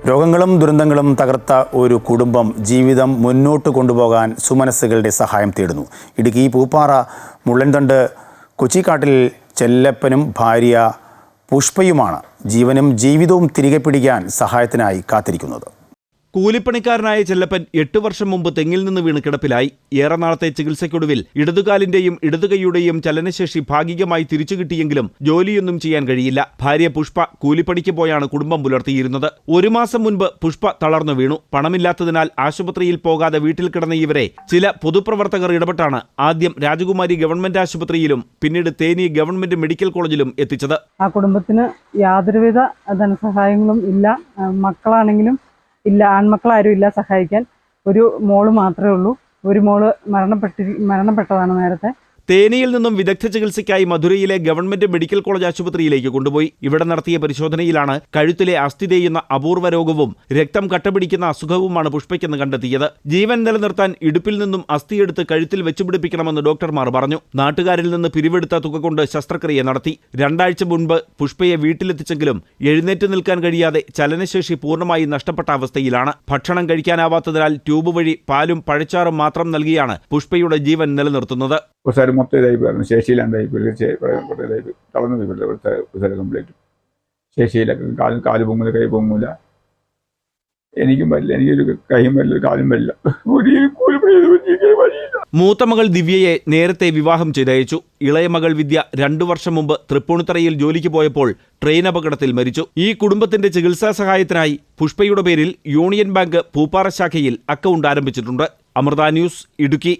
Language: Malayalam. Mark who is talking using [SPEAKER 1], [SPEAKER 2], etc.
[SPEAKER 1] രോഗങ്ങളും ദുരന്തങ്ങളും തകർത്ത ഒരു കുടുംബം ജീവിതം മുന്നോട്ട് കൊണ്ടുപോകാൻ സുമനസ്സുകളുടെ സഹായം തേടുന്നു. ഇടുക്കി പൂപ്പാറ മുള്ളൻതണ്ട് കൊച്ചിക്കാട്ടിൽ ചെല്ലപ്പനും ഭാര്യ പുഷ്പയുമാണ് ജീവനും ജീവിതവും തിരികെ പിടിക്കാൻ സഹായത്തിനായി കാത്തിരിക്കുന്നത്.
[SPEAKER 2] കൂലിപ്പണിക്കാരനായ ചെല്ലപ്പൻ 8 വർഷം മുമ്പ് തെങ്ങിൽ നിന്ന് വീണ് കിടപ്പിലായി. ഏറെ നാളത്തെ ചികിത്സയ്ക്കൊടുവിൽ ഇടതുകാലിന്റെയും ഇടതുകൈയുടെയും ചലനശേഷി ഭാഗികമായി തിരിച്ചു കിട്ടിയെങ്കിലും ജോലിയൊന്നും ചെയ്യാൻ കഴിയില്ല. ഭാര്യ പുഷ്പ കൂലിപ്പണിക്ക് പോയാണ് കുടുംബം പുലർത്തിയിരുന്നത്. 1 മാസം മുൻപ് പുഷ്പ തളർന്നു വീണു. പണമില്ലാത്തതിനാൽ ആശുപത്രിയിൽ പോകാതെ വീട്ടിൽ കിടന്ന ഇവരെ ചില പൊതുപ്രവർത്തകർ ഇടപെട്ടാണ് ആദ്യം രാജകുമാരി ഗവൺമെന്റ് ആശുപത്രിയിലും പിന്നീട് തേനി ഗവൺമെന്റ് മെഡിക്കൽ കോളേജിലും എത്തിച്ചത്.
[SPEAKER 3] ആ കുടുംബത്തിന് യാതൊരുവിധ ധനസഹായങ്ങളും ഇല്ല. മക്കളാണെങ്കിലും ഇല്ല, ആൺമക്കളാരും ഇല്ല സഹായിക്കാൻ. ഒരു മോള് മാത്രമേ ഉള്ളൂ. ഒരു മോള് മരണപ്പെട്ടതാണ് നേരത്തെ.
[SPEAKER 2] തേനിയിൽ നിന്നും വിദഗ്ധ ചികിത്സയ്ക്കായി മധുരയിലെ ഗവൺമെന്റ് മെഡിക്കൽ കോളേജ് ആശുപത്രിയിലേക്ക് കൊണ്ടുപോയി. ഇവിടെ നടത്തിയ പരിശോധനയിലാണ് കഴുത്തിലെ അസ്ഥി തേയുന്ന അപൂർവ രോഗവും രക്തം കട്ടപിടിക്കുന്ന അസുഖവുമാണ് പുഷ്പയ്ക്കെന്ന് കണ്ടെത്തിയത്. ജീവൻ നിലനിർത്താൻ ഇടുപ്പിൽ നിന്നും അസ്ഥിയെടുത്ത് കഴുത്തിൽ വെച്ചുപിടിപ്പിക്കണമെന്ന് ഡോക്ടർമാർ പറഞ്ഞു. നാട്ടുകാരിൽ നിന്ന് പിരിവെടുത്ത തുക കൊണ്ട് ശസ്ത്രക്രിയ നടത്തി. 2 ആഴ്ച മുൻപ് പുഷ്പയെ വീട്ടിലെത്തിച്ചെങ്കിലും എഴുന്നേറ്റ് നിൽക്കാൻ കഴിയാതെ ചലനശേഷി പൂർണ്ണമായി നഷ്ടപ്പെട്ട അവസ്ഥയിലാണ്. ഭക്ഷണം കഴിക്കാനാവാത്തതിനാൽ ട്യൂബ് വഴി പാലും പഴച്ചാറും മാത്രം നൽകിയാണ് പുഷ്പയുടെ ജീവൻ നിലനിർത്തുന്നത്.
[SPEAKER 4] മൊത്തം ഇതായി ശേഷിയിലാണ്ടായി തളർന്നു ഇവിടുത്തെ കംപ്ലീറ്റ്. ശേഷിയിലൊക്കെ കാല് പൊങ്ങൂല, കൈ പൊങ്ങൂല. എനിക്കും പറ്റില്ല, എനിക്കൊരു കൈയും പറ്റില്ല, കാലും പറ്റില്ല.
[SPEAKER 2] മൂത്ത മകൾ ദിവ്യയെ നേരത്തെ വിവാഹം ചെയ്തയച്ചു. ഇളയ മകൾ വിദ്യ 2 വർഷം മുമ്പ് തൃപ്പൂണിത്തറയിൽ ജോലിക്ക് പോയപ്പോൾ ട്രെയിൻ അപകടത്തിൽ മരിച്ചു. ഈ കുടുംബത്തിന്റെ ചികിത്സാ സഹായത്തിനായി പുഷ്പയുടെ പേരിൽ യൂണിയൻ ബാങ്ക് പൂപ്പാറ ശാഖയിൽ അക്കൗണ്ട് ആരംഭിച്ചിട്ടുണ്ട്. അമൃത ന്യൂസ്, ഇടുക്കി.